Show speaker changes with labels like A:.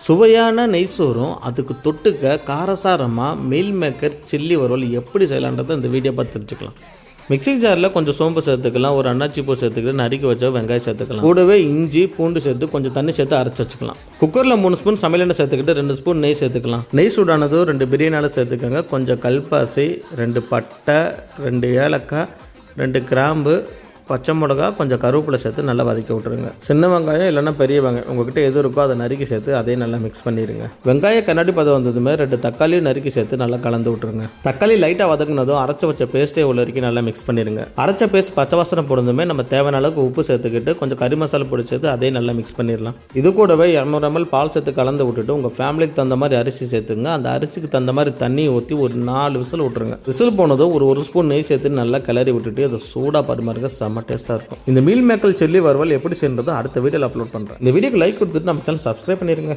A: சுவையான நெய் சோறும் அதுக்கு தொட்டுக்க காரசாரமாக மீல் மேக்கர் சில்லி வறுவல் எப்படி செய்யலான்றதை இந்த வீடியோ பார்த்து தெரிஞ்சுக்கலாம். மிக்ஸி ஜாரில் கொஞ்சம் சோம்பு சேர்த்துக்கலாம், ஒரு அன்னாச்சி பூ சேர்த்துக்கலாம், நறுக்கி வச்ச வெங்காயம் சேர்த்துக்கலாம், கூடவே இஞ்சி பூண்டு சேர்த்து கொஞ்சம் தண்ணி சேர்த்து அரைச்சி வச்சுக்கலாம். குக்கரில் 3 ஸ்பூன் சமையல் எண்ணெய் சேர்த்துக்கிட்டு 2 ஸ்பூன் நெய் சேர்த்துக்கலாம். நெய் சூடானதும் 2 பிரியாணி சேர்த்துக்கோங்க. கொஞ்சம் கல்பாசி, 2 பட்டை, 2 ஏலக்காய், 2 கிராம்பு, பச்சை மிளகா, கொஞ்சம் கருவேப்பிலை சேர்த்து நல்லா வதக்கி விட்டுருங்க. சின்ன வெங்காயம் இல்லைன்னா பெரிய வெங்காயம் உங்ககிட்ட எது இருக்கோ அதை நறுக்கி சேர்த்து அதையும் நல்லா மிக்ஸ் பண்ணிடுங்க. வெங்காயம் கண்ணாடி பதம் வந்ததுமே 2 தக்காளியும் நறுக்கி சேர்த்து நல்லா கலந்து விட்டுருங்க. தக்காளி லைட்டாக வதக்குனதும் அரைச்சி வச்ச பேஸ்ட்டே உள்ள வரைக்கும் நல்லா மிக்ஸ் பண்ணிடுங்க. அரைச்ச பேஸ்ட் பச்சை வாசனை போடுறதுமே நம்ம தேவையான அளவுக்கு உப்பு சேர்த்துக்கிட்டு கொஞ்சம் கறி மசாலா பொடி சேர்த்து அதையும் நல்லா மிக்ஸ் பண்ணிடலாம். இது கூடவே 200 ml பால் சேர்த்து கலந்து விட்டுட்டு உங்கள் ஃபேமிலிக்கு தகுந்த மாதிரி அரிசி சேர்த்துங்க. அந்த அரிசிக்கு தகுந்த மாதிரி தண்ணி ஊற்றி ஒரு 4 விசில் விட்டுருங்க. விசில் போனதும் ஒரு ஸ்பூன் நெய் சேர்த்து நல்லா கிளறி விட்டுட்டு அதை சூடாக பரிமாறுங்க. செம்ம டேஸ்ட்டாக இருக்கும். இந்த மீல் மேக்கர் சில்லி வறுவல் எப்படி செய்யறதோ அடுத்த வீடியோவில் அப்லோட் பண்ணுறேன். இந்த வீடியோக்கு லைக் கொடுத்துட்டு நம்ம சேனல் சப்ஸ்கிரைப் பண்ணிடுங்க.